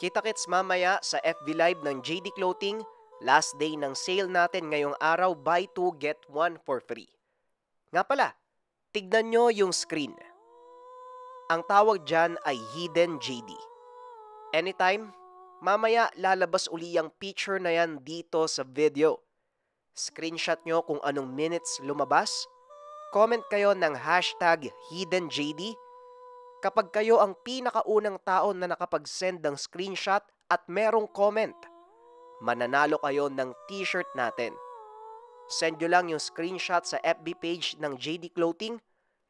Kita-kits mamaya sa FB Live ng JD Clothing, last day ng sale natin ngayong araw, buy 2 get 1 for free. Nga pala, tignan nyo yung screen. Ang tawag dyan ay Hidden JD. Anytime, mamaya lalabas uli ang picture na yan dito sa video. Screenshot nyo kung anong minutes lumabas, comment kayo ng hashtag HiddenJD. Kapag kayo ang pinakaunang tao na nakapag-send ng screenshot at merong comment, mananalo kayo ng t-shirt natin. Send nyo lang yung screenshot sa FB page ng JD Clothing,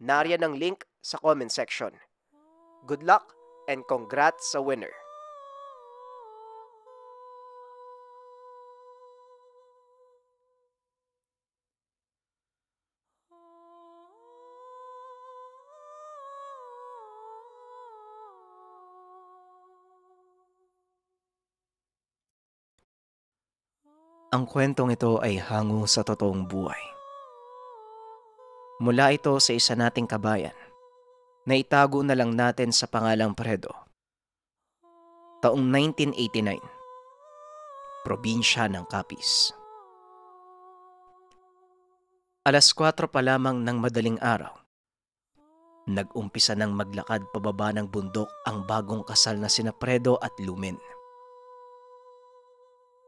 nariyan ang link sa comment section. Good luck and congrats sa winner! Ang kwentong ito ay hango sa totoong buhay. Mula ito sa isa nating kabayan na itago na lang natin sa pangalang Fredo. Taong 1989, probinsya ng Capiz. Alas 4 pa lamang ng madaling araw, nag-umpisa ng maglakad pababa ng bundok ang bagong kasal na sina Fredo at Lumen.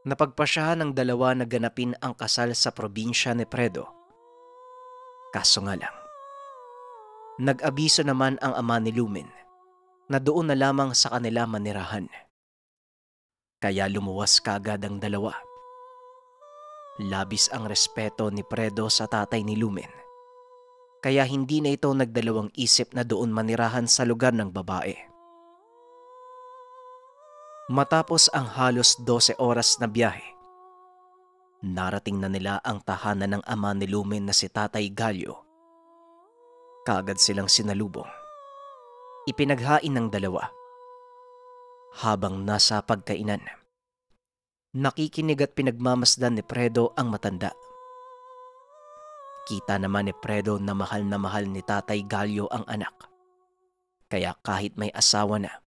Napagpasyahan ng dalawa na ganapin ang kasal sa probinsya ni Fredo. Kaso nga lang, nag-abiso naman ang ama ni Lumen na doon na lamang sa kanila manirahan. Kaya lumuwas kaagad ang dalawa. Labis ang respeto ni Fredo sa tatay ni Lumen, kaya hindi na ito nagdalawang isip na doon manirahan sa lugar ng babae. Matapos ang halos 12 oras na biyahe, narating na nila ang tahanan ng ama ni Lumen na si Tatay Galyo. Kaagad silang sinalubong. Ipinaghain ng dalawa. Habang nasa pagkainan, nakikinig at pinagmamasdan ni Fredo ang matanda. Kita naman ni Fredo na mahal ni Tatay Galyo ang anak. Kaya kahit may asawa na,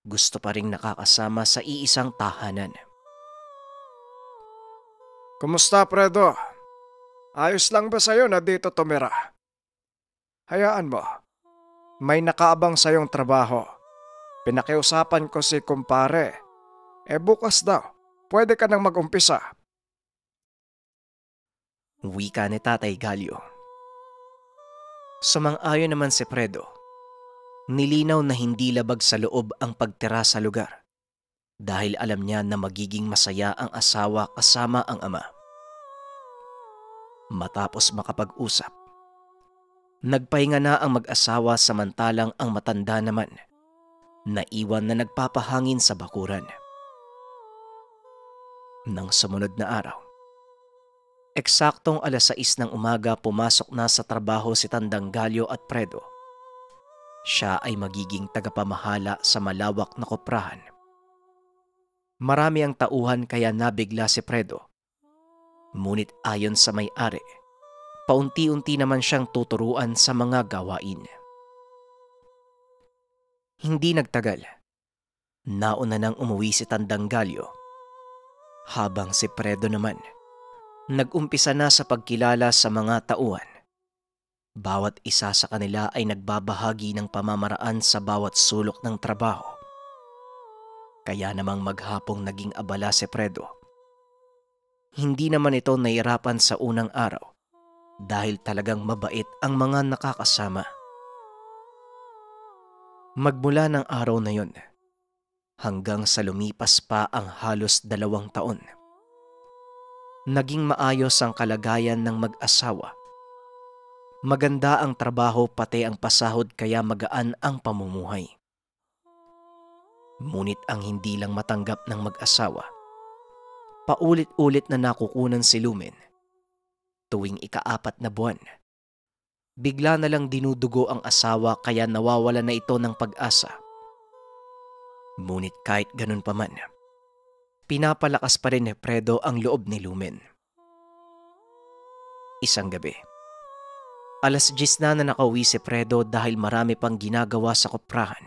gusto pa ring nakakasama sa iisang tahanan. Kumusta, Fredo? Ayos lang ba sa'yo na dito tumira? Hayaan mo. May nakaabang sa'yong trabaho. Pinakiusapan ko si kumpare. Bukas daw, pwede ka nang mag-umpisa. Wika ni Tatay Galyo. Sumang-ayon naman si Fredo. Nilinaw na hindi labag sa loob ang pagtira sa lugar dahil alam niya na magiging masaya ang asawa kasama ang ama. Matapos makapag-usap, nagpahinga na ang mag-asawa samantalang ang matanda naman naiwan na nagpapahangin sa bakuran. Nang sumunod na araw, eksaktong alas 6 ng umaga pumasok na sa trabaho si Tandang Galyo at Fredo. Siya ay magiging tagapamahala sa malawak na koprahan. Marami ang tauhan kaya nabigla si Fredo. Ngunit ayon sa may-ari, paunti-unti naman siyang tuturuan sa mga gawain. Hindi nagtagal, nauna nang umuwi si Tandang Galyo. Habang si Fredo naman, nag-umpisa na sa pagkilala sa mga tauhan. Bawat isa sa kanila ay nagbabahagi ng pamamaraan sa bawat sulok ng trabaho. Kaya namang maghapong naging abala si Fredo. Hindi naman ito nahirapan sa unang araw dahil talagang mabait ang mga nakakasama. Magmula ng araw na yon, hanggang sa lumipas pa ang halos 2 taon, naging maayos ang kalagayan ng mag-asawa. Maganda ang trabaho pati ang pasahod kaya magaan ang pamumuhay. Ngunit ang hindi lang matanggap ng mag-asawa, paulit-ulit na nakukunan si Lumen. Tuwing ika-4 na buwan, bigla na lang dinudugo ang asawa kaya nawawala na ito ng pag-asa. Ngunit kahit ganun pa man, pinapalakas pa rin ni Fredo ang loob ni Lumen. Isang gabi, alas 10 na nakauwi si Fredo dahil marami pang ginagawa sa koprahan.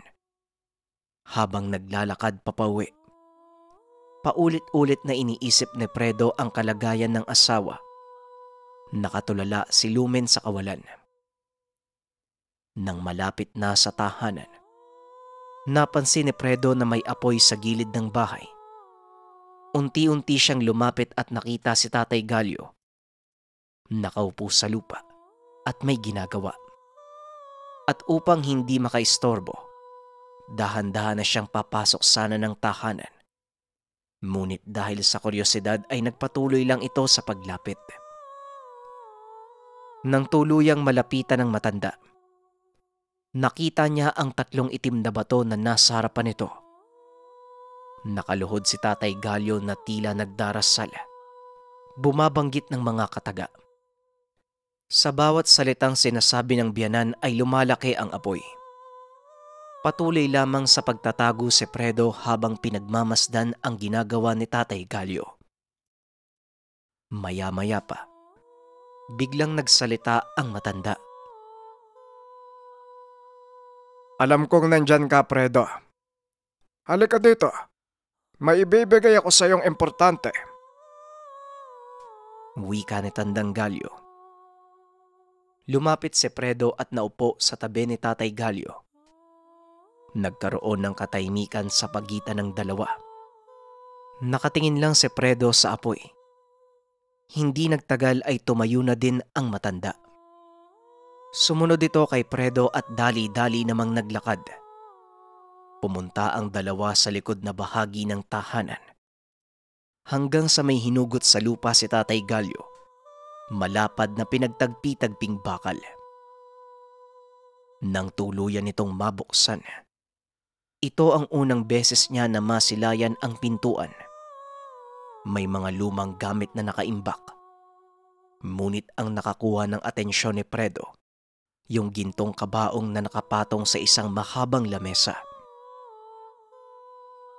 habang naglalakad papauwi. Paulit-ulit na iniisip ni Fredo ang kalagayan ng asawa. Nakatulala si Lumen sa kawalan. Nang malapit na sa tahanan, napansin ni Fredo na may apoy sa gilid ng bahay. Unti-unti siyang lumapit at nakita si Tatay Galyo. Nakaupo sa lupa at may ginagawa. At upang hindi makaistorbo, dahan-dahan na siyang papasok sana ng tahanan. Ngunit dahil sa kuryosidad ay nagpatuloy lang ito sa paglapit. Nang tuluyang malapitan ng matanda, nakita niya ang 3 itim na bato na nasa harapan nito. Nakaluhod si Tatay Galyo na tila nagdarasal, bumabanggit ng mga kataga. Sa bawat salitang sinasabi ng biyanan ay lumalaki ang apoy. Patuloy lamang sa pagtatago si Fredo habang pinagmamasdan ang ginagawa ni Tatay Galyo. Maya-maya pa, biglang nagsalita ang matanda. Alam kong nandyan ka, Fredo. Halika dito. May ibibigay ako sa iyong importante. Wika ni Tandang Galyo. Lumapit si Fredo at naupo sa tabi ni Tatay Galyo. Nagkaroon ng katahimikan sa pagitan ng dalawa. Nakatingin lang si Fredo sa apoy. Hindi nagtagal ay tumayo na din ang matanda. Sumunod ito kay Fredo at dali-dali namang naglakad. Pumunta ang dalawa sa likod na bahagi ng tahanan. Hanggang sa may hinugot sa lupa si Tatay Galyo, malapad na pinagtagpi-tagping bakal. Nang tuluyan itong mabuksan, ito ang unang beses niya na masilayan ang pintuan. May mga lumang gamit na nakaimbak. Ngunit ang nakakuha ng atensyon ni Fredo, yung gintong kabaong na nakapatong sa isang mahabang lamesa.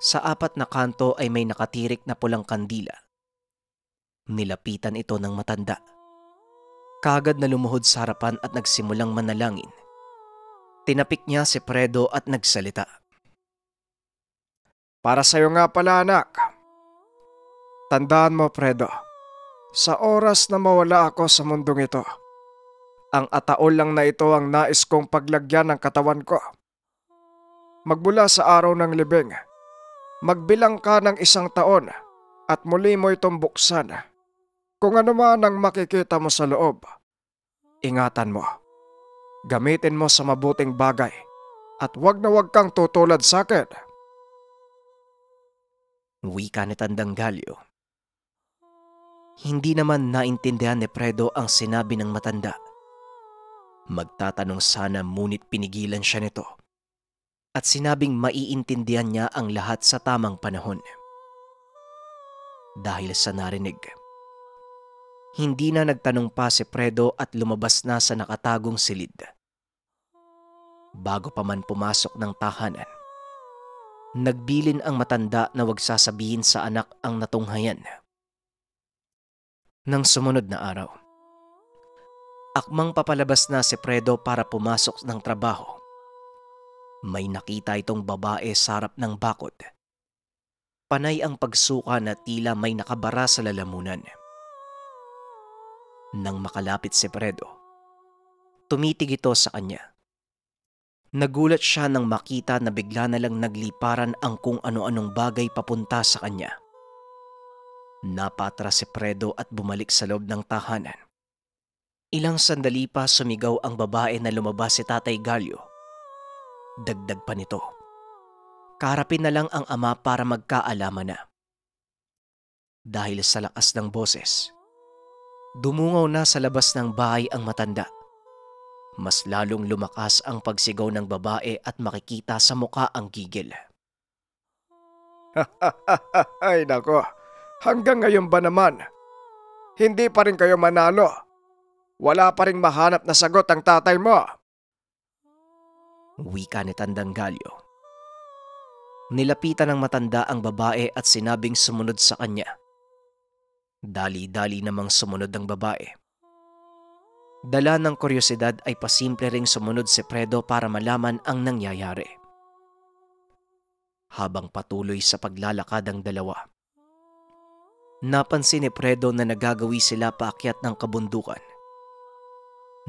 Sa 4 na kanto ay may nakatirik na pulang kandila. Nilapitan ito ng matanda. Kaagad na lumuhod sa harapan at nagsimulang manalangin. Tinapik niya si Fredo at nagsalita. Para sa'yo nga pala, anak. Tandaan mo, Fredo, sa oras na mawala ako sa mundong ito, ang ataol lang na ito ang nais kong paglagyan ng katawan ko. Magmula sa araw ng libing, magbilang ka ng 1 taon at muli mo itong buksan. Kung ano man ang makikita mo sa loob, ingatan mo. Gamitin mo sa mabuting bagay at wag kang tutulad sa akin. Wika ni Tandang Galyo. Hindi naman naintindihan ni Fredo ang sinabi ng matanda. Magtatanong sana ngunit pinigilan siya nito. At sinabing maiintindihan niya ang lahat sa tamang panahon. Dahil sa narinig, hindi na nagtanong pa si Fredo at lumabas na sa nakatagong silid. Bago pa man pumasok ng tahanan, nagbilin ang matanda na wag sasabihin sa anak ang natunghayan. Nang sumunod na araw, akmang papalabas na si Fredo para pumasok ng trabaho. May nakita itong babae sa harap ng bakod. Panay ang pagsuka na tila may nakabara sa lalamunan. Nang makalapit si Fredo, tumitig ito sa kanya. Nagulat siya nang makita na bigla na lang nagliparan ang kung ano-anong bagay papunta sa kanya. Napatras si Fredo at bumalik sa loob ng tahanan. Ilang sandali pa sumigaw ang babae na lumabas si Tatay Galyo. Dagdag pa nito, kaharapin na lang ang ama para magkaalaman na. Dahil sa lakas ng boses, dumungaw na sa labas ng bahay ang matanda. Mas lalong lumakas ang pagsigaw ng babae at makikita sa muka ang gigil. Ay nako, hanggang ngayon ba naman? Hindi pa rin kayo manalo. Wala pa rin mahanap na sagot ang tatay mo. Wika ni Tandang Galyo. Nilapitan ng matanda ang babae at sinabing sumunod sa kanya. Dali-dali namang sumunod ang babae. Dala ng kuryosidad ay pasimple ring sumunod si Fredo para malaman ang nangyayari. habang patuloy sa paglalakad ang dalawa. Napansin ni Fredo na nagagawi sila paakyat ng kabundukan.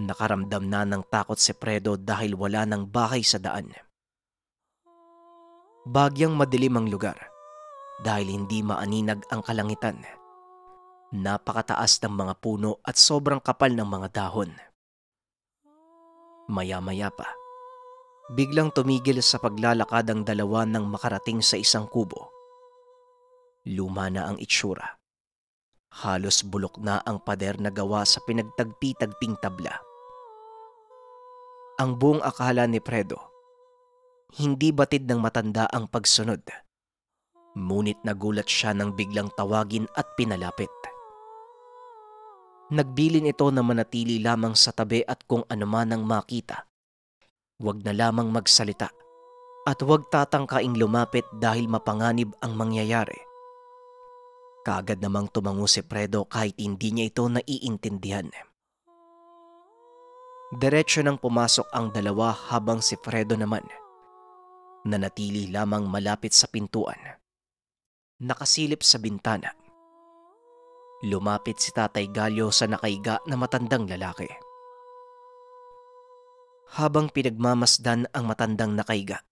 Nakaramdam na ng takot si Fredo dahil wala ng bahay sa daan. Bagyang madilim ang lugar dahil hindi maaninag ang kalangitan. Napakataas ng mga puno at sobrang kapal ng mga dahon. Maya-maya pa, biglang tumigil sa paglalakad ang dalawa nang makarating sa isang kubo. Luma na ang itsura. Halos bulok na ang pader na gawa sa pinagtagpi-tagping tabla. Ang buong akala ni Fredo, hindi batid ng matanda ang pagsunod. Ngunit nagulat siya nang biglang tawagin at pinalapit. Nagbilin ito na manatili lamang sa tabi at kung ano man ang makita, huwag na lamang magsalita at huwag tatangkaing lumapit dahil mapanganib ang mangyayari. Kaagad namang tumango si Fredo kahit hindi niya ito naiintindihan. Diretso nang pumasok ang dalawa habang si Fredo naman nanatili lamang malapit sa pintuan. Nakasilip sa bintana. Lumapit si Tatay Galyo sa nakaiga na matandang lalaki. Habang pinagmamasdan ang matandang nakaiga,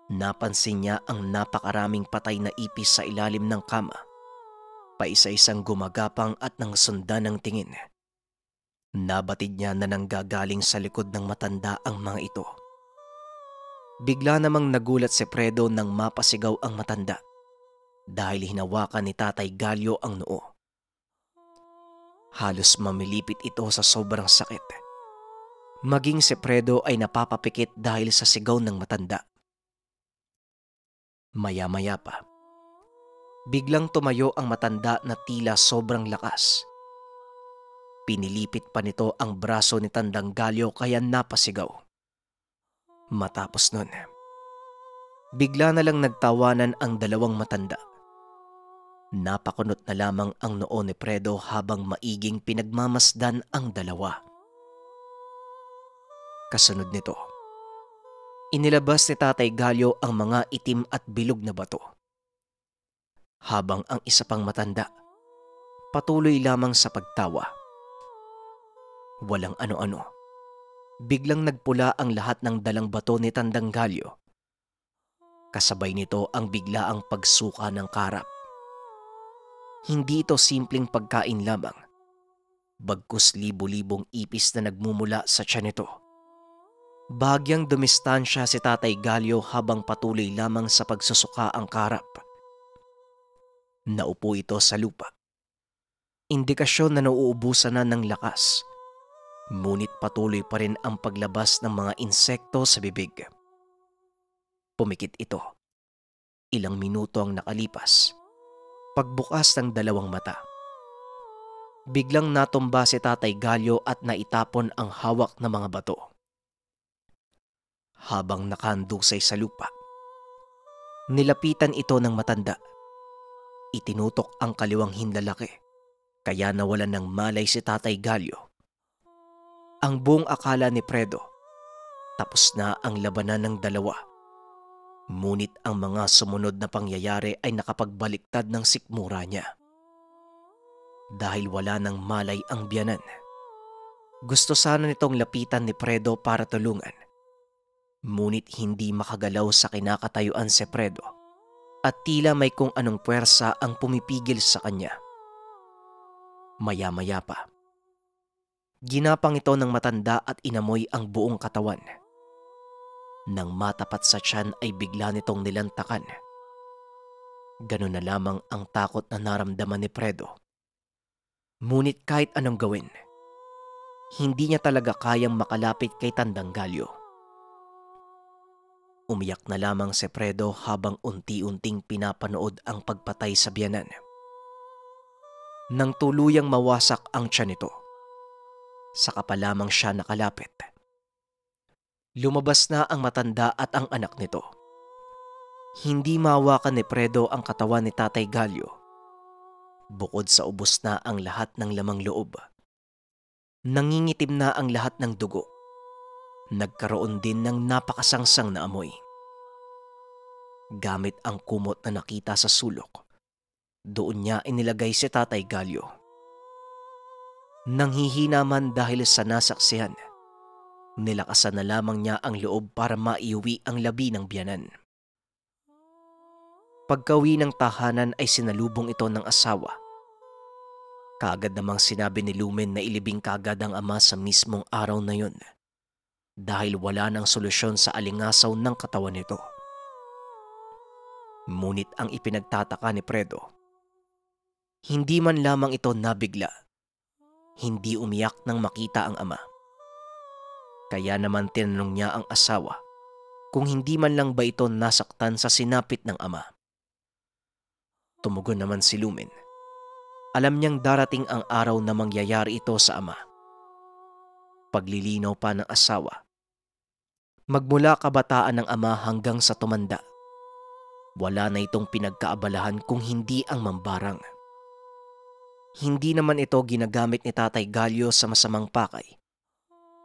napansin niya ang napakaraming patay na ipis sa ilalim ng kama, paisa-isang gumagapang at nangsundan ng tingin. Nabatid niya na nanggagaling sa likod ng matanda ang mga ito. Bigla namang nagulat si Fredo nang mapasigaw ang matanda dahil hinawakan ni Tatay Galyo ang noo. Halos mamilipit ito sa sobrang sakit. Maging si Fredo ay napapapikit dahil sa sigaw ng matanda. Maya-maya pa, biglang tumayo ang matanda na tila sobrang lakas. Pinilipit pa nito ang braso ni Tandang Galyo kaya napasigaw. Matapos nun, bigla na lang nagtawanan ang dalawang matanda. Napakunot na lamang ang noo ni Fredo habang maiging pinagmamasdan ang dalawa. Kasunod nito, inilabas ni Tatay Galyo ang mga itim at bilog na bato. Habang ang isa pang matanda, patuloy lamang sa pagtawa. Walang ano-ano. Biglang nagpula ang lahat ng dalang bato ni Tandang Galyo. Kasabay nito ang biglaang pagsuka ng karap. Hindi ito simpleng pagkain lamang, bagkus libo-libong ipis na nagmumula sa tiyan nito. Bagyang dumistansya si Tatay Galyo habang patuloy lamang sa pagsusuka ang karap. Naupo ito sa lupa. Indikasyon na nauubusan na ng lakas. Ngunit patuloy pa rin ang paglabas ng mga insekto sa bibig. Pumikit ito. Ilang minuto ang nakalipas. Pagbukas ng dalawang mata, biglang natumba si Tatay Galyo at naitapon ang hawak na mga bato. Habang nakandusay sa lupa, nilapitan ito ng matanda. Itinutok ang kaliwang hinlalaki, kaya nawalan ng malay si Tatay Galyo. Ang buong akala ni Fredo, tapos na ang labanan ng dalawa. Ngunit ang mga sumunod na pangyayari ay nakapagbaliktad ng sikmura niya. Dahil wala nang malay ang biyanan, gusto sana nitong lapitan ni Fredo para tulungan. Ngunit hindi makagalaw sa kinakatayuan si Fredo at tila may kung anong puwersa ang pumipigil sa kanya. Maya-maya pa, ginapang ito ng matanda at inamoy ang buong katawan. Nang matapat sa tiyan ay bigla nitong nilantakan. Ganun na lamang ang takot na naramdaman ni Fredo. Ngunit kahit anong gawin, hindi niya talaga kayang makalapit kay Tandang Galyo. Umiyak na lamang si Fredo habang unti-unting pinapanood ang pagpatay sa biyanan. Nang tuluyang mawasak ang tiyan nito, saka pa lamang siya nakalapit. Lumabas na ang matanda at ang anak nito. Hindi mahawakan ni Fredo ang katawan ni Tatay Galyo. Bukod sa ubos na ang lahat ng lamang loob, nangingitim na ang lahat ng dugo. Nagkaroon din ng napakasangsang na amoy. Gamit ang kumot na nakita sa sulok, doon niya inilagay si Tatay Galyo. Nanghihina man dahil sa nasaksihan, nilakasan na lamang niya ang loob para maiuwi ang labi ng biyanan. Pagkauwi ng tahanan ay sinalubong ito ng asawa. Kaagad namang sinabi ni Lumen na ilibing kaagad ang ama sa mismong araw na yun dahil wala nang solusyon sa alingasaw ng katawan nito. Ngunit ang ipinagtataka ni Fredo, hindi man lamang ito nabigla, hindi umiyak nang makita ang ama. Kaya naman tinanong niya ang asawa kung hindi man lang ba ito nasaktan sa sinapit ng ama. Tumugon naman si Lumen. Alam niyang darating ang araw na mangyayari ito sa ama. Paglilinaw pa ng asawa, magmula kabataan ng ama hanggang sa tumanda, wala na itong pinagkaabalahan kung hindi ang mambarang. Hindi naman ito ginagamit ni Tatay Galyo sa masamang pakay.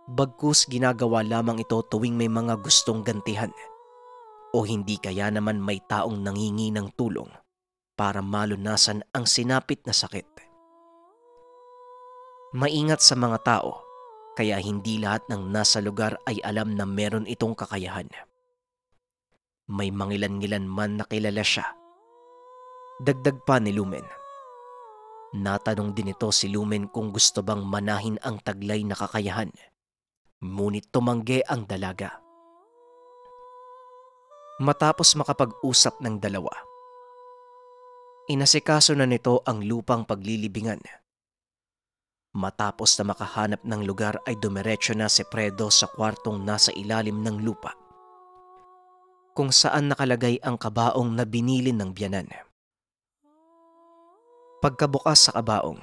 Bagkus ginagawa lamang ito tuwing may mga gustong gantihan o hindi kaya naman may taong nangingi ng tulong para malunasan ang sinapit na sakit. Maingat sa mga tao, kaya hindi lahat ng nasa lugar ay alam na meron itong kakayahan. May mangilan-ngilan man na kilala siya. Dagdag pa ni Lumen. Natanong din ito si Lumen kung gusto bang manahin ang taglay na kakayahan. Ngunit tumanggi ang dalaga. Matapos makapag-usap ng dalawa, inasikaso na nito ang lupang paglilibingan. Matapos na makahanap ng lugar ay dumiretso na si Fredo sa kwartong nasa ilalim ng lupa, kung saan nakalagay ang kabaong na binilin ng biyanan. Pagkabukas sa kabaong,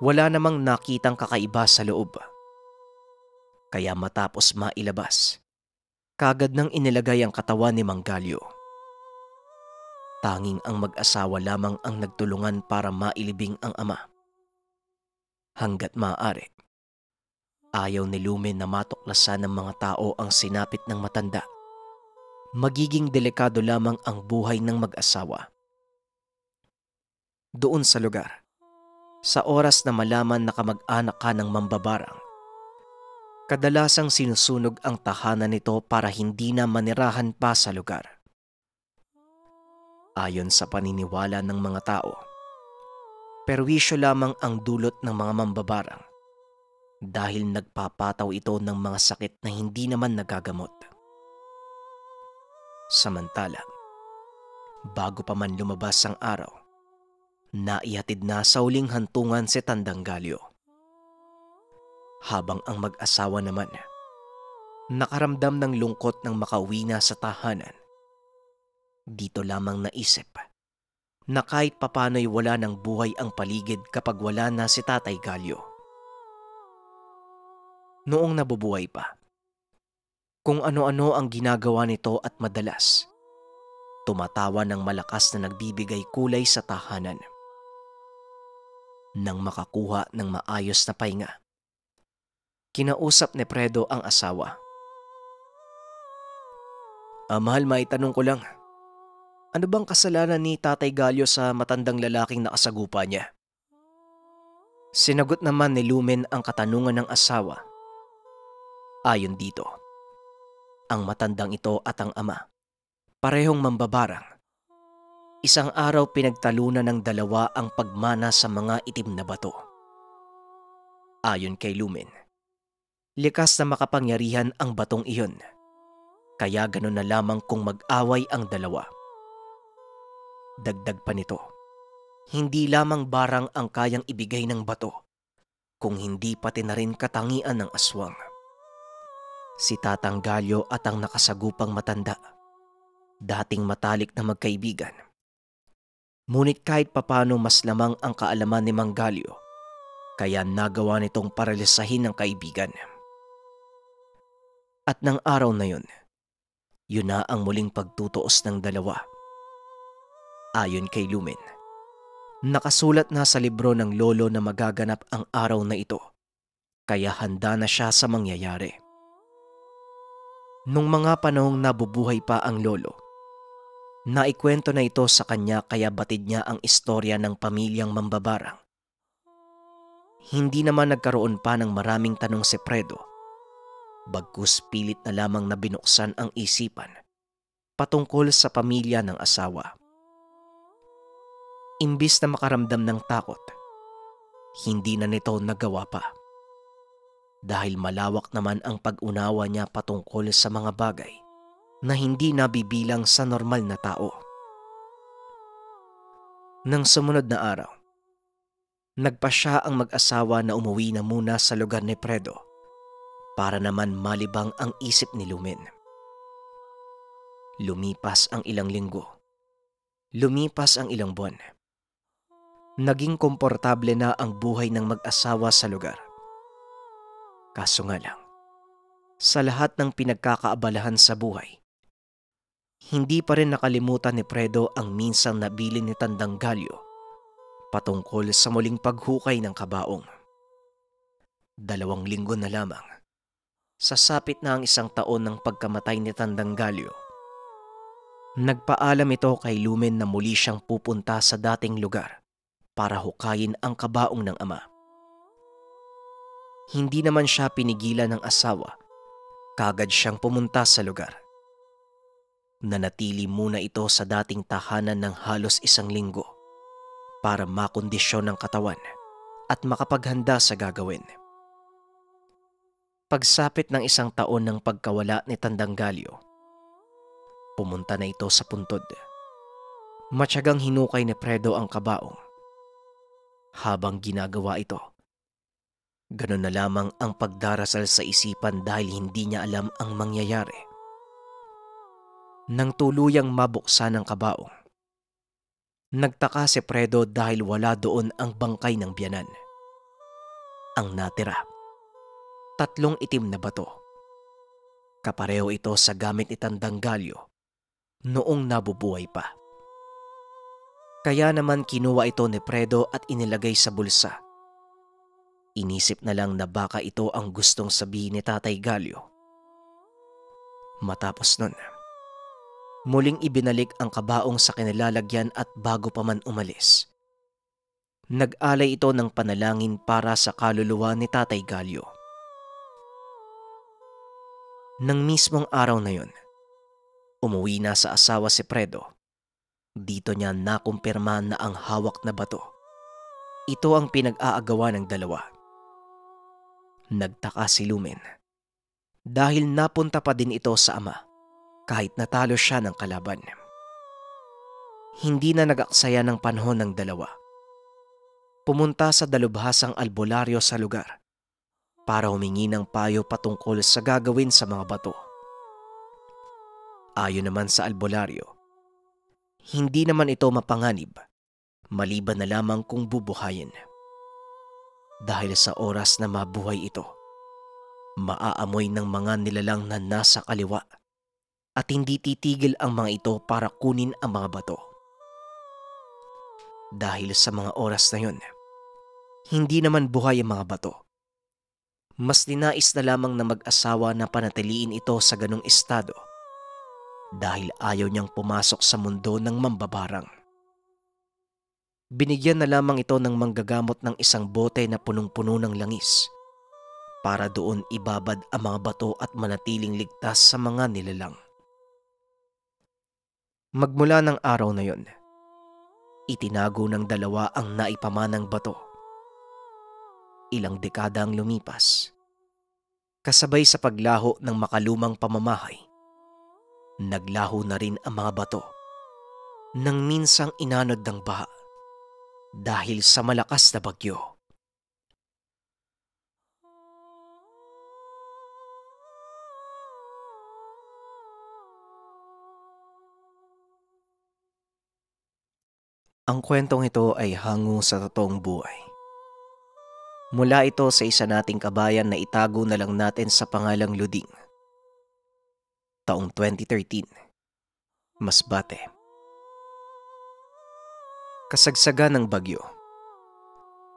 wala namang nakitang kakaiba sa loob. Kaya matapos mailabas, kaagad nang inilagay ang katawan ni Mang Galyo. Tanging ang mag-asawa lamang ang nagtulungan para mailibing ang ama. Hanggat maaari, ayaw ni Lumen na matuklasan ng mga tao ang sinapit ng matanda. Magiging delikado lamang ang buhay ng mag-asawa. Doon sa lugar, sa oras na malaman na kamag-anak ka ng mambabarang, kadalasang sinusunog ang tahanan nito para hindi na manirahan pa sa lugar. Ayon sa paniniwala ng mga tao, perwisyo lamang ang dulot ng mga mambabarang dahil nagpapataw ito ng mga sakit na hindi naman nagagamot. Samantala, bago pa man lumabas ang araw, naihatid na sa uling hantungan si Tandang Galyo. Habang ang mag-asawa naman nakaramdam ng lungkot nang makauwi na sa tahanan, dito lamang naisip na kahit papano'y wala ng buhay ang paligid kapag wala na si Tatay Galyo. Noong nabubuhay pa, kung ano-ano ang ginagawa nito at madalas, tumatawa ng malakas na nagbibigay kulay sa tahanan. Nang makakuha ng maayos na pahinga, kinausap ni Fredo ang asawa. Mahal, maitanong ko lang, ano bang kasalanan ni Tatay Galyo sa matandang lalaking nakasagupa niya? Sinagot naman ni Lumen ang katanungan ng asawa. Ayon dito, ang matandang ito at ang ama, parehong mambabarang. Isang araw pinagtalunan ng dalawa ang pagmana sa mga itim na bato. Ayon kay Lumen, likas na makapangyarihan ang batong iyon, kaya ganun na lamang kung mag-away ang dalawa. Dagdag pa nito, hindi lamang barang ang kayang ibigay ng bato, kung hindi pati na rin katangian ng aswang. Si Tatang Galyo at ang nakasagupang matanda, dating matalik na magkaibigan. Ngunit kahit papano mas lamang ang kaalaman ni Mang Galyo, kaya nagawa nitong paralisahin ng kaibigan. At ng araw na yun na ang muling pagtutuos ng dalawa. Ayon kay Lumen, nakasulat na sa libro ng lolo na magaganap ang araw na ito, kaya handa na siya sa mangyayari. Nung mga panahong nabubuhay pa ang lolo, Naikwento na ito sa kanya kaya batid niya ang istorya ng pamilyang mambabarang. Hindi naman nagkaroon pa ng maraming tanong si Fredo, bagkus pilit na lamang na binuksan ang isipan patungkol sa pamilya ng asawa. Imbis na makaramdam ng takot, hindi na nito nagawa pa. Dahil malawak naman ang pag-unawa niya patungkol sa mga bagay na hindi nabibilang sa normal na tao. Nang sumunod na araw, nagpasya ang mag-asawa na umuwi na muna sa lugar ni Fredo para naman malibang ang isip ni Lumen. Lumipas ang ilang linggo. Lumipas ang ilang buwan. Naging komportable na ang buhay ng mag-asawa sa lugar. Kaso nga lang, sa lahat ng pinagkakaabalahan sa buhay, hindi pa rin nakalimutan ni Fredo ang minsang nabili ni Tandang Galyo patungkol sa muling paghukay ng kabaong. 2 linggo na lamang, sasapit na ang 1 taon ng pagkamatay ni Tandang Galyo. Nagpaalam ito kay Lumen na muli siyang pupunta sa dating lugar para hukayin ang kabaong ng ama. Hindi naman siya pinigilan ng asawa, kagad siyang pumunta sa lugar. Nanatili muna ito sa dating tahanan ng halos 1 linggo para makondisyon ng katawan at makapaghanda sa gagawin. Pagsapit ng 1 taon ng pagkawala ni Tandang Galyo, pumunta na ito sa puntod. Matyagang hinukay ni Fredo ang kabaong. Habang ginagawa ito, ganun na lamang ang pagdarasal sa isipan dahil hindi niya alam ang mangyayari. Nang tuluyang mabuksan ang kabaong, nagtaka si Fredo dahil wala doon ang bangkay ng biyanan. Ang natira, 3 itim na bato. Kapareho ito sa gamit ni Tandang Galyo noong nabubuhay pa. Kaya naman kinuha ito ni Fredo at inilagay sa bulsa. Inisip na lang na baka ito ang gustong sabihin ni Tatay Galyo. Matapos nun, muling ibinalik ang kabaong sa kinilalagyan at bago pa man umalis, nag-alay ito ng panalangin para sa kaluluwa ni Tatay Galyo. Nang mismong araw na yun, umuwi na sa asawa si Fredo. Dito niya nakumpirma na ang hawak na bato, ito ang pinag-aagawa ng dalawa. Nagtaka si Lumen dahil napunta pa din ito sa ama kahit natalo siya ng kalaban. Hindi na nag-aksaya ng panahon ng dalawa. Pumunta sa dalubhasang albularyo sa lugar para humingi ng payo patungkol sa gagawin sa mga bato. Ayon naman sa albularyo, hindi naman ito mapanganib maliban na lamang kung bubuhayin. Dahil sa oras na mabuhay ito, maaamoy ng mga nilalang na nasa kaliwa at hindi titigil ang mga ito para kunin ang mga bato. Dahil sa mga oras na yun, hindi naman buhay ang mga bato. Mas ninais na lamang na mag-asawa na panatiliin ito sa ganong estado dahil ayaw niyang pumasok sa mundo ng mambabarang. Binigyan na lamang ito ng manggagamot ng 1 bote na punong-puno ng langis para doon ibabad ang mga bato at manatiling ligtas sa mga nilalang. Magmula ng araw na yon, itinago ng dalawa ang naipamanang bato. Ilang dekada ang lumipas. Kasabay sa paglaho ng makalumang pamamahay, naglaho na rin ang mga bato nang minsang inanod ng baha dahil sa malakas na bagyo. Ang kwentong ito ay hango sa totoong buhay. Mula ito sa isa nating kabayan na itago na lang natin sa pangalang Luding. Taong 2013, Masbate. Kasagsagan ng bagyo.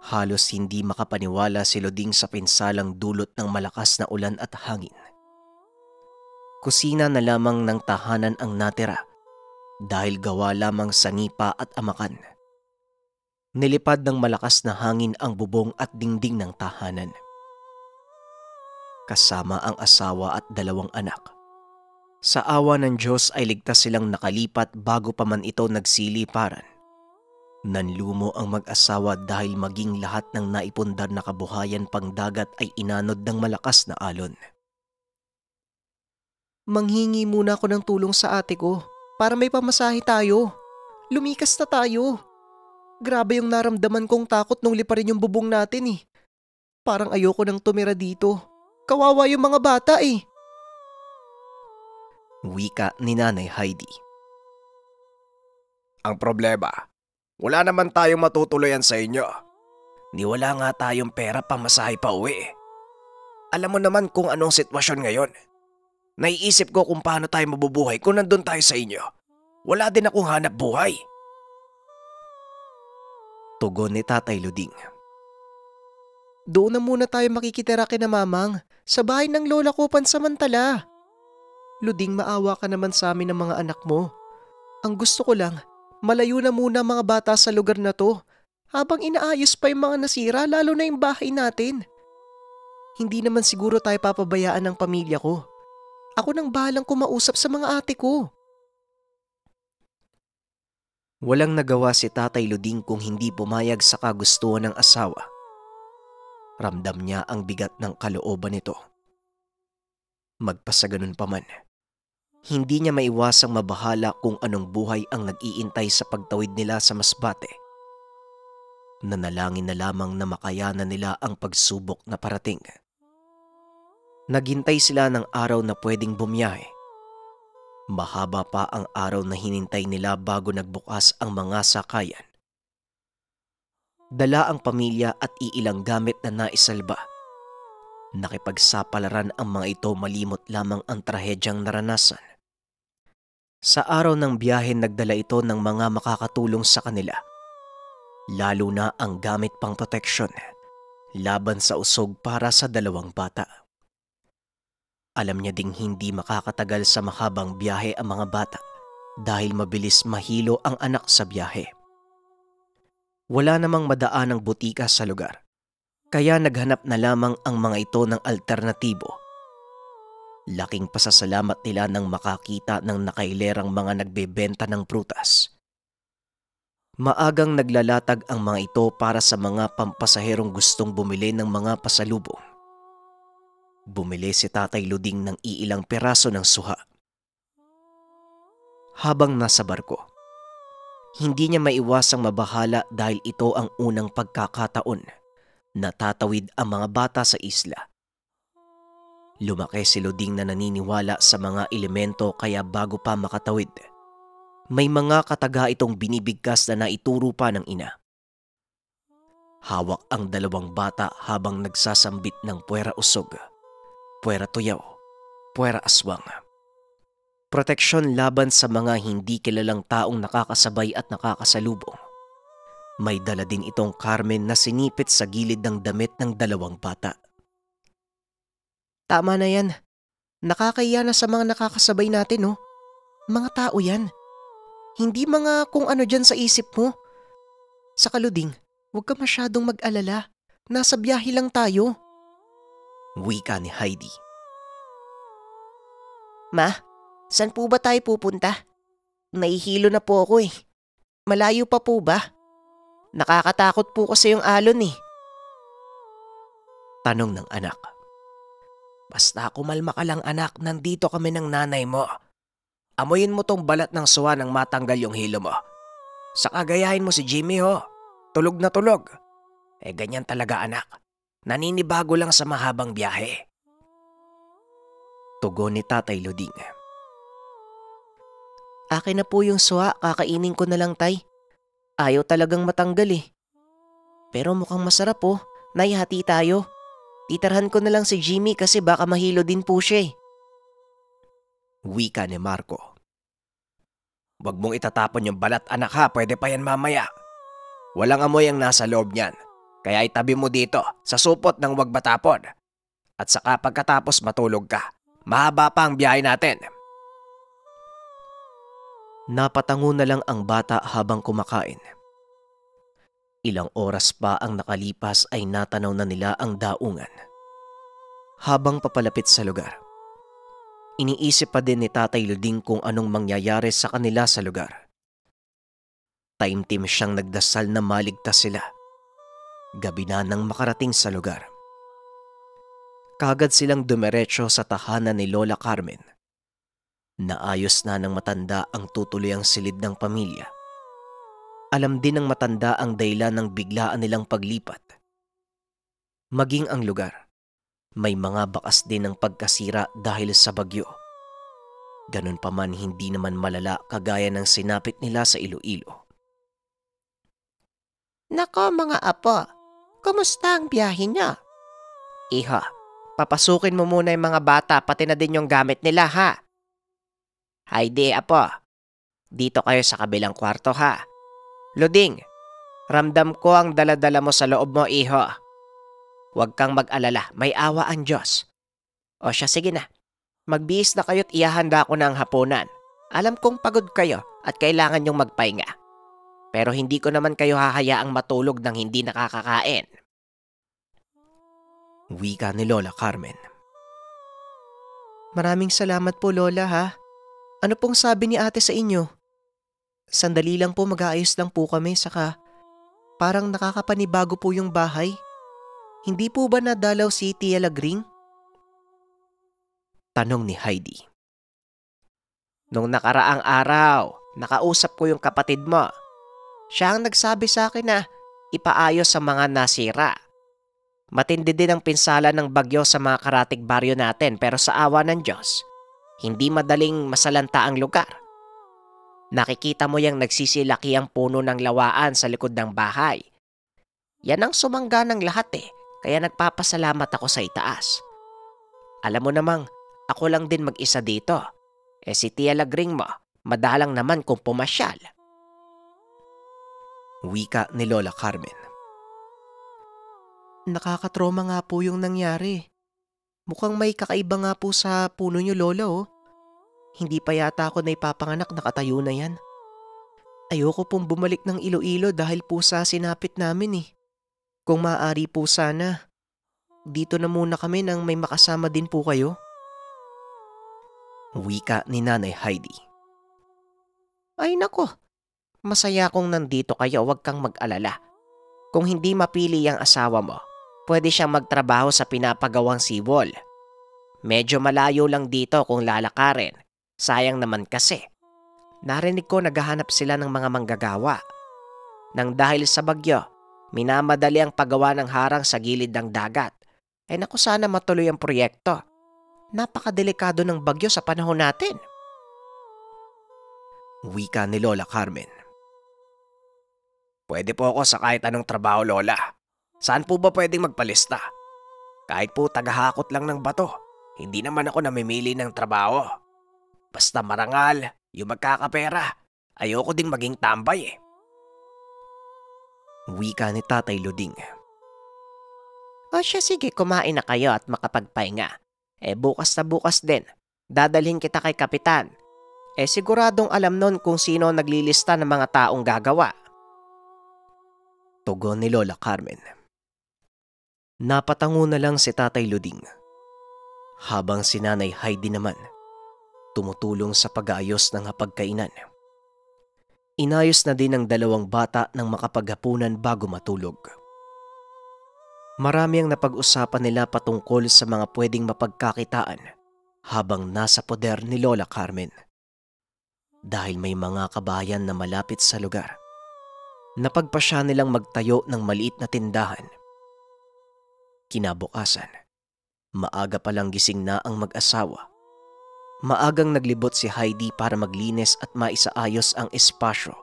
Halos hindi makapaniwala si Luding sa pinsalang dulot ng malakas na ulan at hangin. Kusina na lamang ng tahanan ang natira dahil gawa lamang sa nipa at amakan. Nilipad ng malakas na hangin ang bubong at dingding ng tahanan. Kasama ang asawa at 2 anak. Sa awa ng Diyos ay ligtas silang nakalipat bago pa man ito nagsiliparan. Nanlumo ang mag-asawa dahil maging lahat ng naipundar na kabuhayan pangdagat ay inanod ng malakas na alon. Manghingi muna ako ng tulong sa ate ko para may pamasahe tayo. Lumikas na tayo. Grabe yung naramdaman kong takot nung liparin yung bubong natin eh. Parang ayoko nang tumira dito. Kawawa yung mga bata eh. Wika ni Nanay Heidi. Ang problema, wala naman tayong matutuloyan sa inyo. Ni wala nga tayong pera pamasahe pa uwi. Alam mo naman kung anong sitwasyon ngayon. Naiisip ko kung paano tayo mabubuhay kung nandun tayo sa inyo. Wala din akong hanap buhay. Tugon ni Tatay Luding. Doon na muna tayo makikitira kina Mamang sa bahay ng lola ko pansamantala. Luding, maawa ka naman sa amin ng mga anak mo. Ang gusto ko lang, malayo na muna mga bata sa lugar na to habang inaayos pa yung mga nasira, lalo na yung bahay natin. Hindi naman siguro tayo papabayaan ng pamilya ko. Ako nang bahalang kumausap sa mga ate ko. Walang nagawa si Tatay Luding kung hindi pumayag sa kagustuhan ng asawa. Ramdam niya ang bigat ng kalooban nito. Magpasaganon pa man, hindi niya maiwasang mabahala kung anong buhay ang nag-iintay sa pagtawid nila sa Masbate. Nanalangin na lamang na makayanan nila ang pagsubok na parating. Naghintay sila ng araw na pwedeng bumiyahe. Mahaba pa ang araw na hinintay nila bago nagbukas ang mga sakayan. Dala ang pamilya at iilang gamit na naisalba. Nakipagsapalaran ang mga ito malimot lamang ang trahedyang naranasan. Sa araw ng biyahe nagdala ito ng mga makakatulong sa kanila. Lalo na ang gamit pang proteksyon laban sa usog para sa 2 bata. Alam niya ding hindi makakatagal sa mahabang biyahe ang mga bata dahil mabilis mahilo ang anak sa biyahe. Wala namang madaan ng butika sa lugar, kaya naghanap na lamang ang mga ito ng alternatibo. Laking pasasalamat nila nang makakita ng nakailerang mga nagbebenta ng prutas. Maagang naglalatag ang mga ito para sa mga pampasaherong gustong bumili ng mga pasalubong. Bumili si Tatay Luding ng iilang peraso ng suha. Habang nasa barko, hindi niya maiwasang mabahala dahil ito ang unang pagkakataon na tatawid ang mga bata sa isla. Lumaki si Luding na naniniwala sa mga elemento kaya bago pa makatawid, may mga kataga itong binibigkas na naituro pa ng ina. Hawak ang 2 bata habang nagsasambit ng puwera usog, puwera tuyaw, puwera aswang. Proteksyon laban sa mga hindi kilalang taong nakakasabay at nakakasalubong. May dala din itong Carmen na sinipit sa gilid ng damit ng 2 bata. Tama na yan. Nakakahiya na sa mga nakakasabay natin, oh. Mga tao yan. Hindi mga kung ano dyan sa isip mo. Sa Luding, huwag ka masyadong mag-alala. Nasa biyahe lang tayo. Wika ni Heidi. Ma, saan po ba tayo pupunta? Nahihilo na po ako eh. Malayo pa po ba? Nakakatakot po kasi yung alon eh. Tanong ng anak. Basta kumalma ka lang anak, nandito kami ng nanay mo. Amoyin mo tong balat ng suha nang matanggal yung hilo mo. Saka gayahin mo si Jimmy ho. Tulog na tulog. Ganyan talaga anak. Naninibago lang sa mahabang biyahe. Tugon ni Tatay Luding. Akin na po yung suha, kakainin ko na lang tay. Ayaw talagang matanggal eh. Pero mukhang masarap oh, naihati tayo. Titarhan ko na lang si Jimmy kasi baka mahilo din po siya eh. Wika ni Marco. Huwag mong itatapon yung balat anak ha, pwede pa yan mamaya. Walang amoy ang nasa loob niyan, kaya itabi mo dito sa supot ng huwag matapon. At saka pagkatapos matulog ka, mahaba pa ang biyahe natin. Napatango na lang ang bata habang kumakain. Ilang oras pa ang nakalipas ay natanaw na nila ang daungan. Habang papalapit sa lugar, iniisip pa din ni Tatay Luding kung anong mangyayari sa kanila sa lugar. Taimtim siyang nagdasal na maligtas sila. Gabi na nang makarating sa lugar. Kagad silang dumiretso sa tahanan ni Lola Carmen. Naayos na ng matanda ang tutuluyang silid ng pamilya. Alam din ng matanda ang dahilan ng biglaan nilang paglipat. Maging ang lugar, may mga bakas din ng pagkasira dahil sa bagyo. Ganun pa man hindi naman malala kagaya ng sinapit nila sa Iloilo. Nako mga apo, kumusta ang biyahe niyo? Iha, papasukin mo muna yung mga bata pati na din yung gamit nila ha. Haydi apo, dito kayo sa kabilang kwarto ha. Luding, ramdam ko ang daladala mo sa loob mo iho. Huwag kang mag-alala, may awa ang Diyos. O siya sige na, magbihis na kayo't ihahanda ko na ang hapunan. Alam kong pagod kayo at kailangan yung magpahinga. Pero hindi ko naman kayo hahayaang matulog nang hindi nakakakain. Wika ni Lola Carmen. Maraming salamat po Lola ha. Ano pong sabi ni ate sa inyo? Sandali lang po mag-aayos lang po kami saka parang nakakapanibago po yung bahay. Hindi po ba nadalaw si Tia Lagring? Tanong ni Heidi. Nung nakaraang araw, nakausap ko yung kapatid mo. Siya ang nagsabi sa akin na ipaayos sa mga nasira. Matindi din ang pinsala ng bagyo sa mga karatig baryo natin pero sa awa ng Diyos, hindi madaling masalanta ang lugar. Nakikita mo yung nagsisilaki ang puno ng lawaan sa likod ng bahay. Yan ang sumangga ng lahat kaya nagpapasalamat ako sa itaas. Alam mo namang, ako lang din mag-isa dito. Si Tia Lagring mo, madalang naman kung pumasyal. Wika ni Lola Carmen. Nakakatroma nga po yung nangyari. Mukhang may kakaiba nga po sa puno niyo Lola Hindi pa yata ako na ipapanganak nakatayo na yan. Ayoko pong bumalik ng Iloilo dahil po sa sinapit namin Kung maaari po sana, dito na muna kami nang may makasama din po kayo. Wika ni Nanay Heidi. Ay nako, masaya kung nandito kayo, huwag kang mag-alala. Kung hindi mapili ang asawa mo, pwede siyang magtrabaho sa pinapagawang seawall. Medyo malayo lang dito kung lalakarin. Sayang naman kasi. Narinig ko naghahanap sila ng mga manggagawa. Nang dahil sa bagyo, minamadali ang paggawa ng harang sa gilid ng dagat. Naku sana matuloy ang proyekto. Napakadelikado ng bagyo sa panahon natin. Wika ni Lola Carmen. Pwede po ako sa kahit anong trabaho Lola. Saan po ba pwedeng magpalista? Kahit po tagahakot lang ng bato, hindi naman ako namimili ng trabaho. Basta marangal, yung magkakapera. Ayoko ding maging tambay Wika ni Tatay Luding. O siya sige, kumain na kayo at makapagpahinga. Bukas na bukas din, dadalhin kita kay Kapitan. Siguradong alam nun kung sino naglilista ng mga taong gagawa. Tugon ni Lola Carmen. Napatango na lang si Tatay Luding. Habang si Nanay Heidi naman, tumutulong sa pag-aayos ng hapagkainan. Inayos na din ng dalawang bata ng makapaghapunan bago matulog. Marami ang napag-usapan nila patungkol sa mga pwedeng mapagkakitaan habang nasa poder ni Lola Carmen. Dahil may mga kabayan na malapit sa lugar, napagpasya nilang magtayo ng maliit na tindahan. Kinabukasan, maaga palang gising na ang mag-asawa. Maagang naglibot si Heidi para maglinis at maisaayos ang espasyo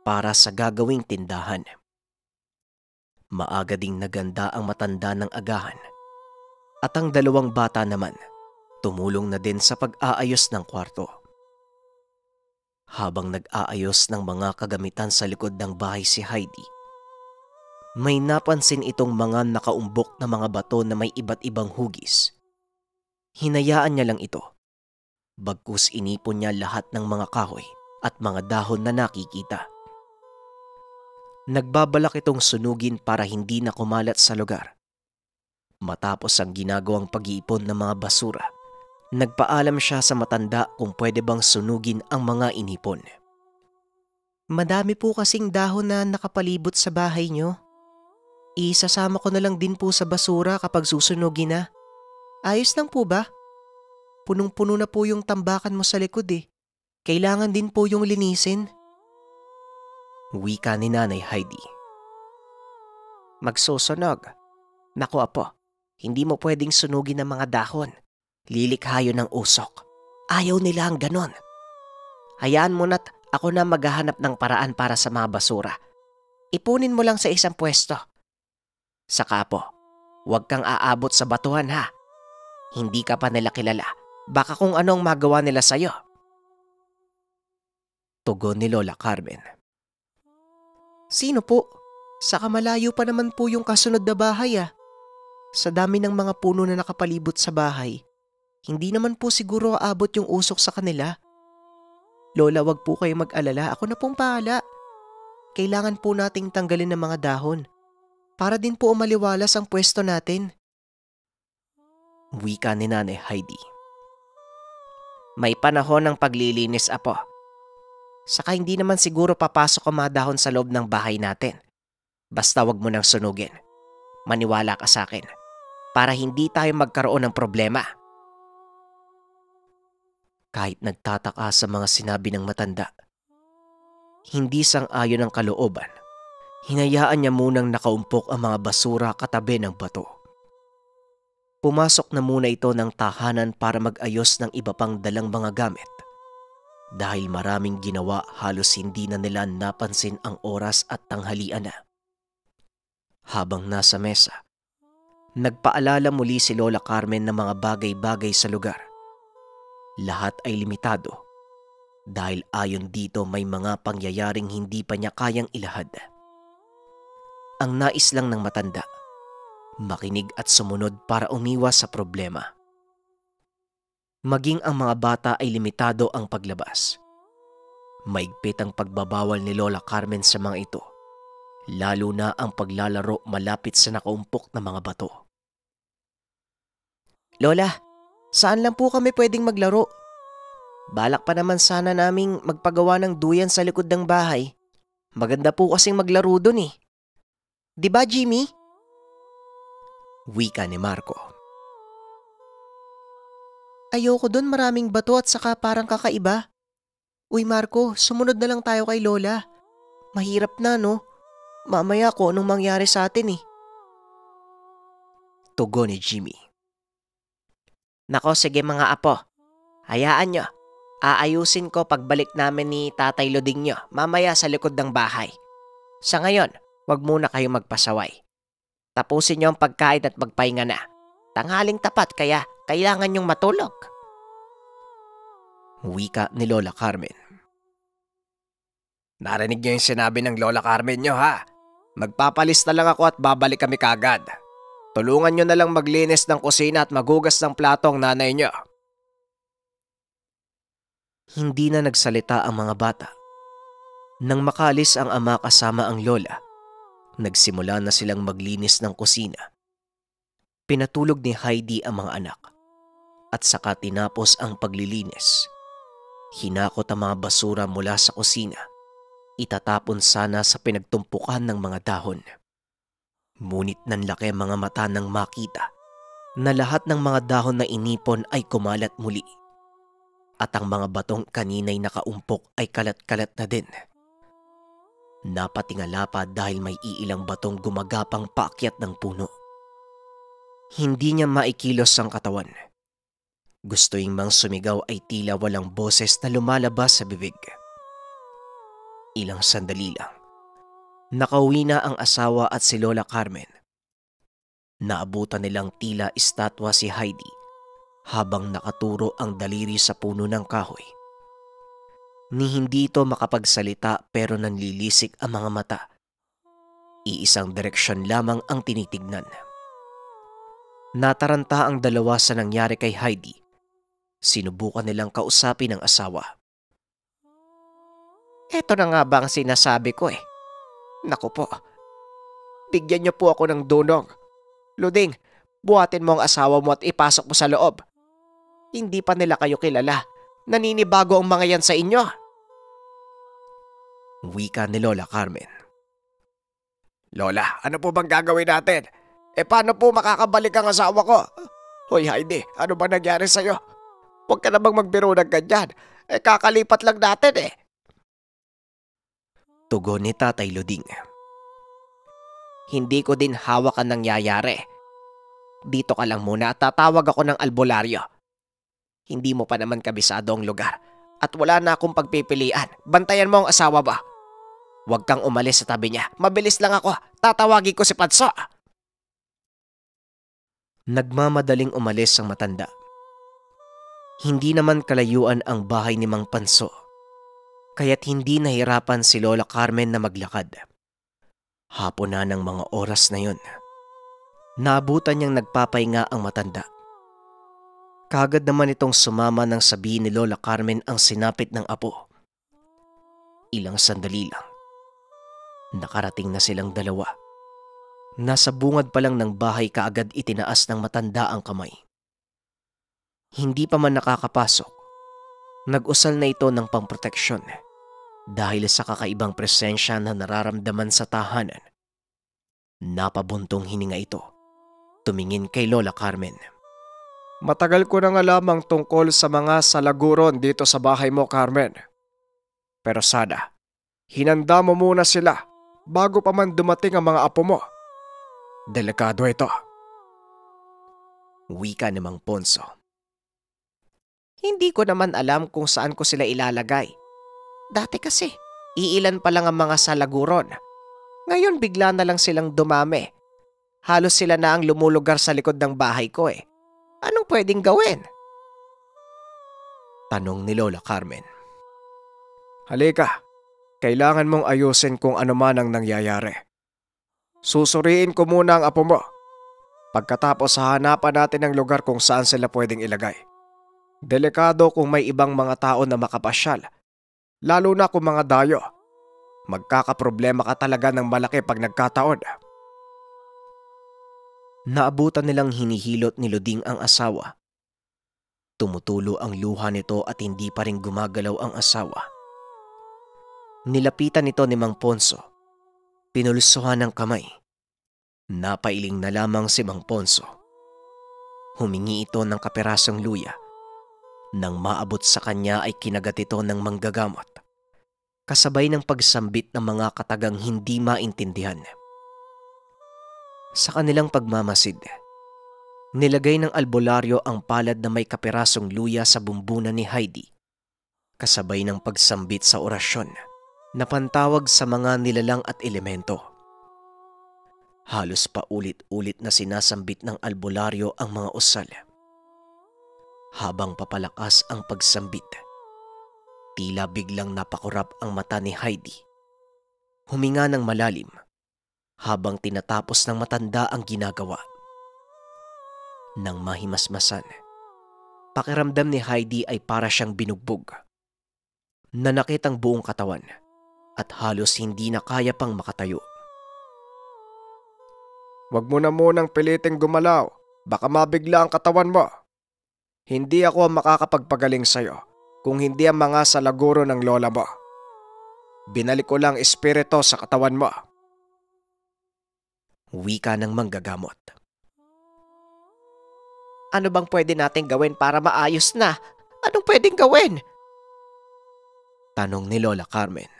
para sa gagawing tindahan. Maaga ding naganda ang matanda ng agahan at ang dalawang bata naman tumulong na din sa pag-aayos ng kwarto. Habang nag-aayos ng mga kagamitan sa likod ng bahay si Heidi, may napansin itong mga nakaumbok na mga bato na may iba't ibang hugis. Hinayaan niya lang ito. Bagkus inipon niya lahat ng mga kahoy at mga dahon na nakikita. Nagbabalak itong sunugin para hindi na kumalat sa lugar. Matapos ang ginagawang pag-iipon ng mga basura, nagpaalam siya sa matanda kung pwede bang sunugin ang mga inipon. Madami po kasing dahon na nakapalibot sa bahay nyo. Isasama ko na lang din po sa basura kapag susunugin na. Ayos lang po ba? Punong-puno na po yung tambakan mo sa likod eh. Kailangan din po yung linisin. Wika ni Nanay Heidi. Magsusunog. Naku apo, hindi mo pwedeng sunugin ang mga dahon. Lilikha yun ng usok. Ayaw nila ang ganon. Hayaan mo na't ako na maghahanap ng paraan para sa mga basura. Ipunin mo lang sa isang pwesto. Saka po, huwag kang aabot sa batuhan ha. Hindi ka pa nila kilala. Baka kung anong magawa nila sa'yo. Tugon ni Lola Carmen. Sino po? Saka malayo pa naman po yung kasunod na bahay ah. Sa dami ng mga puno na nakapalibot sa bahay, hindi naman po siguro aabot yung usok sa kanila. Lola, wag po kayo mag-alala. Ako na pong pahala. Kailangan po nating tanggalin ng mga dahon para din po umaliwalas ang pwesto natin. Wika ni Nanay Heidi. May panahon ng paglilinis, apo. Saka hindi naman siguro papasok ang mga dahon sa loob ng bahay natin. Basta wag mo nang sunugin. Maniwala ka sa akin para hindi tayo magkaroon ng problema. Kahit nagtataka sa mga sinabi ng matanda, hindi sang-ayon ang kalooban. Hinayaan niya munang nakaumpok ang mga basura katabi ng bato. Pumasok na muna ito ng tahanan para mag-ayos ng iba pang dalang mga gamit. Dahil maraming ginawa, halos hindi na nila napansin ang oras at tanghalian na. Habang nasa mesa, nagpaalala muli si Lola Carmen ng mga bagay-bagay sa lugar. Lahat ay limitado dahil ayon dito may mga pangyayaring hindi pa niya kayang ilahad. Ang nais lang ng matanda, makinig at sumunod para umiwas sa problema. Maging ang mga bata ay limitado ang paglabas. Maigpit ang pagbabawal ni Lola Carmen sa mga ito, lalo na ang paglalaro malapit sa nakaumpok na mga bato. Lola, saan lang po kami pwedeng maglaro? Balak pa naman sana naming magpagawa ng duyan sa likod ng bahay. Maganda po kasing maglaro dun eh. Di ba, Jimmy? Wika ni Marco. Ayoko dun, maraming bato at saka parang kakaiba. Uy Marco, sumunod na lang tayo kay Lola. Mahirap na no? Mamaya ko anong mangyari sa atin eh. Tugon ni Jimmy. Nako sige mga apo, hayaan nyo. Aayusin ko pagbalik namin ni Tatay Luding nyo mamaya sa likod ng bahay. Sa ngayon, wag muna kayong magpasaway. Tapusin nyo ang pagkain at magpahinga na. Tanghaling tapat kaya kailangan nyong matulog. Wika ni Lola Carmen. Narinig niyo yung sinabi ng Lola Carmen nyo ha? Magpapalista lang ako at babalik kami kagad. Tulungan nyo na lang maglinis ng kusina at magugas ng plato ang nanay nyo. Hindi na nagsalita ang mga bata. Nang makalis ang ama kasama ang lola, nagsimula na silang maglinis ng kusina. Pinatulog ni Heidi ang mga anak at saka tinapos ang paglilinis. Hinakot ang mga basura mula sa kusina. Itatapon sana sa pinagtumpukan ng mga dahon. Ngunit nanlaki ang mga mata nang makita na lahat ng mga dahon na inipon ay kumalat muli. At ang mga batong kanina'y nakaumpok ay kalat-kalat na din. Napatingala pa dahil may iilang batong gumagapang paakyat ng puno. Hindi niya maikilos ang katawan. Gusto'ing mang sumigaw ay tila walang boses na lumalabas sa bibig. Ilang sandali lang, nakauwi na ang asawa at si Lola Carmen. Naabutan nilang tila estatwa si Heidi habang nakaturo ang daliri sa puno ng kahoy. Ni hindi ito makapagsalita pero nanlilisik ang mga mata. Iisang direksyon lamang ang tinitignan. Nataranta ang dalawa sa nangyari kay Heidi. Sinubukan nilang kausapin ang asawa. Eto na nga ba ang sinasabi ko eh. Naku po, bigyan niyo po ako ng dunong. Luding, buhatin mo ang asawa mo at ipasok mo sa loob. Hindi pa nila kayo kilala. Naninibago ang mga yan sa inyo. Wika ni Lola Carmen. Lola, ano po bang gagawin natin? Paano po makakabalik ang asawa ko? Hoy Heidi, ano ba nangyari sa'yo? Huwag ka na bang magbiro ng ganyan. Kakalipat lang natin eh. Tugon ni Tatay Luding. Hindi ko din hawak ang nangyayari. Dito ka lang muna at tatawag ako ng albularyo. Hindi mo pa naman kabisado ang lugar at wala na akong pagpipilian. Bantayan mo ang asawa ba? Huwag kang umalis sa tabi niya. Mabilis lang ako. Tatawagin ko si Patso. Nagmamadaling umalis ang matanda. Hindi naman kalayuan ang bahay ni Mang Panso, kaya't hindi nahirapan si Lola Carmen na maglakad. Hapon na ng mga oras na yun. Naabutan niyang nagpapahinga ang matanda. Kagad naman itong sumama nang sabihin ni Lola Carmen ang sinapit ng apo. Ilang sandali lang. Nakarating na silang dalawa. Nasa bungad pa lang ng bahay kaagad itinaas ng matanda ang kamay. Hindi pa man nakakapasok, nag-usal na ito ng pamproteksyon dahil sa kakaibang presensya na nararamdaman sa tahanan. Napabuntong hininga ito. Tumingin kay Lola Carmen. Matagal ko na nga lamang tungkol sa mga salaguron dito sa bahay mo, Carmen. Pero sana, hinanda mo muna sila bago pa man dumating ang mga apo mo. Delikado ito. Wika ni Mang Ponso. Hindi ko naman alam kung saan ko sila ilalagay. Dati kasi, iilan pa lang ang mga salaguron. Ngayon bigla na lang silang dumami. Halos sila na ang lumulugar sa likod ng bahay ko eh. Anong pwedeng gawin? Tanong ni Lola Carmen. Halika, kailangan mong ayusin kung ano man ang nangyayari. Susuriin ko muna ang apo mo. Pagkatapos hahanapan natin ang lugar kung saan sila pwedeng ilagay. Delikado kung may ibang mga tao na makapasyal, lalo na kung mga dayo. Magkakaproblema ka talaga ng malaki pag nagkataon. Naabutan nilang hinihilot ni Luding ang asawa. Tumutulo ang luha nito at hindi pa rin gumagalaw ang asawa. Nilapitan nito ni Mang Ponso. Pinulsuhan ng kamay. Napailing na lamang si Mang Ponso. Humingi ito ng kaperasong luya. Nang maabot sa kanya ay kinagat ito ng manggagamot. Kasabay ng pagsambit ng mga katagang hindi maintindihan. Sa kanilang pagmamasid, nilagay ng albularyo ang palad na may kaperasong luya sa bumbunan ni Heidi. Kasabay ng pagsambit sa orasyon na pantawag sa mga nilalang at elemento. Halos paulit-ulit na sinasambit ng albularyo ang mga usal. Habang papalakas ang pagsambit, tila biglang napakurap ang mata ni Heidi. Huminga ng malalim habang tinatapos ng matanda ang ginagawa. Nang mahimasmasan, pakiramdam ni Heidi ay para siyang binugbog. Nanakit ang buong katawan at halos hindi na kaya pang makatayo. Huwag mo na munang piliting gumalaw, baka mabigla ang katawan mo. Hindi ako ang makakapagpagaling sa'yo kung hindi ang mga salaguro ng lola mo. Binalik ko lang espiritu sa katawan mo. Wika ng manggagamot. Ano bang pwede nating gawin para maayos na? Anong pwedeng gawin? Tanong ni Lola Carmen.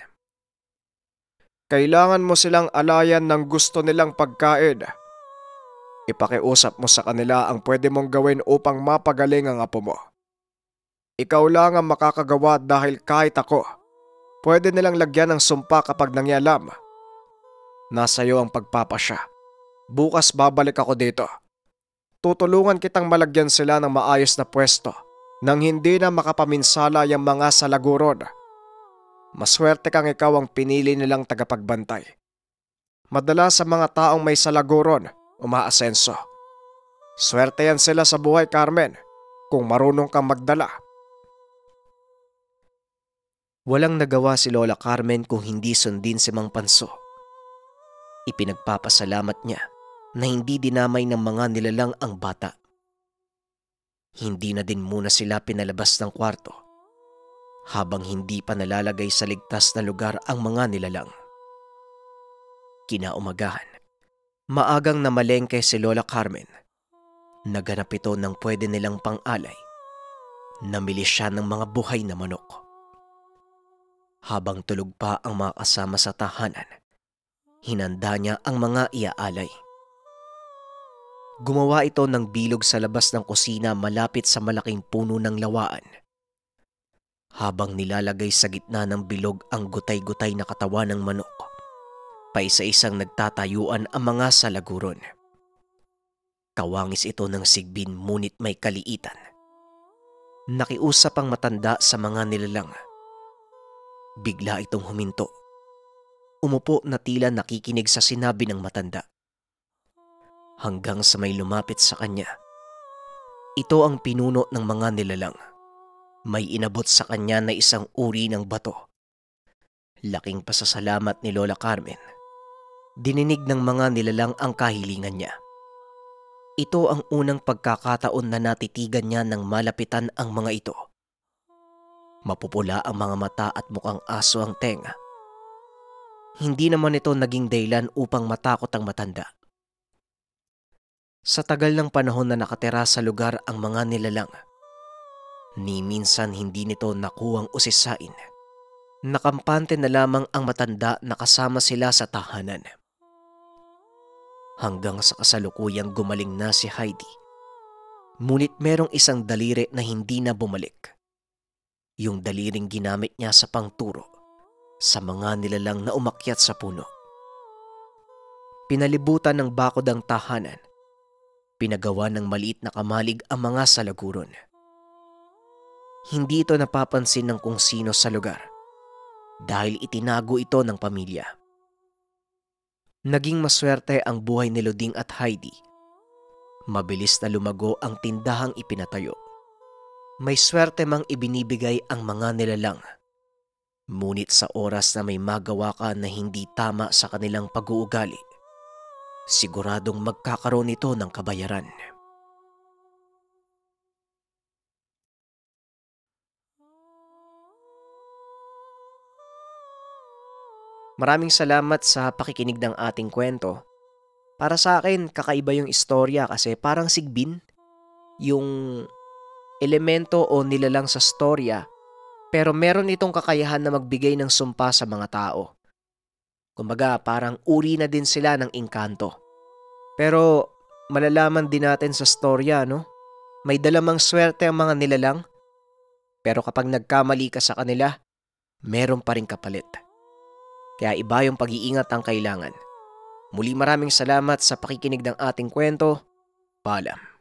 Kailangan mo silang alayan ng gusto nilang pagkain. Ipakiusap mo sa kanila ang pwede mong gawin upang mapagaling ang apo mo. Ikaw lang ang makakagawa dahil kahit ako, pwede nilang lagyan ng sumpa kapag nangyalam. Nasa iyo ang pagpapasya. Bukas babalik ako dito. Tutulungan kitang malagyan sila ng maayos na pwesto nang hindi na makapaminsala yung mga salaguron. Maswerte kang ikaw ang pinili nilang tagapagbantay. Madalas sa mga taong may salaguron, umaasenso. Swerte yan sila sa buhay, Carmen, kung marunong kang magdala. Walang nagawa si Lola Carmen kung hindi sundin si Mang Panso. Ipinagpapasalamat niya na hindi dinamay ng mga nilalang ang bata. Hindi na din muna sila pinalabas ng kwarto habang hindi pa nalalagay sa ligtas na lugar ang mga nilalang. Kinaumagahan, maagang namalengke si Lola Carmen. Naganap ito ng pwede nilang pang-alay. Namili siya ng mga buhay na manok. Habang tulog pa ang mga kasama sa tahanan, hinanda niya ang mga iaalay. Gumawa ito ng bilog sa labas ng kusina malapit sa malaking puno ng lawaan. Habang nilalagay sa gitna ng bilog ang gutay-gutay na katawan ng manok, paisa-isang nagtatayuan ang mga salaguron. Kawangis ito ng sigbin ngunit may kaliitan. Nakiusap ang matanda sa mga nilalang. Bigla itong huminto. Umupo na tila nakikinig sa sinabi ng matanda. Hanggang sa may lumapit sa kanya. Ito ang pinuno ng mga nilalang. May inabot sa kanya na isang uri ng bato. Laking pasasalamat ni Lola Carmen. Dininig ng mga nilalang ang kahilingan niya. Ito ang unang pagkakataon na natitigan niya ng malapitan ang mga ito. Mapupula ang mga mata at mukhang aso ang tenga. Hindi naman ito naging dahilan upang matakot ang matanda. Sa tagal ng panahon na nakatira sa lugar ang mga nilalang, ni minsan hindi nito nakuwang usisain. Nakampante na lamang ang matanda na kasama sila sa tahanan. Hanggang sa kasalukuyang gumaling na si Heidi. Ngunit merong isang daliri na hindi na bumalik. Yung daliring ginamit niya sa pangturo sa mga nilalang na umakyat sa puno. Pinalibutan ng bakod ang tahanan. Pinagawa ng maliit na kamalig ang mga salaguron. Hindi ito napapansin ng kung sino sa lugar dahil itinago ito ng pamilya. Naging maswerte ang buhay ni Luding at Heidi. Mabilis na lumago ang tindahang ipinatayo. May swerte mang ibinibigay ang mga nilalang. Ngunit sa oras na may magawa ka na hindi tama sa kanilang pag-uugali, siguradong magkakaroon ito ng kabayaran. Maraming salamat sa pakikinig ng ating kwento. Para sa akin, kakaiba yung istorya kasi parang sigbin yung elemento o nilalang sa storya, pero meron itong kakayahan na magbigay ng sumpa sa mga tao. Kumbaga, parang uri na din sila ng engkanto. Pero malalaman din natin sa storya, no? May dalamang swerte ang mga nilalang, pero kapag nagkamali ka sa kanila, meron pa rin kapalit. Kaya iba yung pag-iingat ang kailangan. Muli maraming salamat sa pakikinig ng ating kwento. Paalam.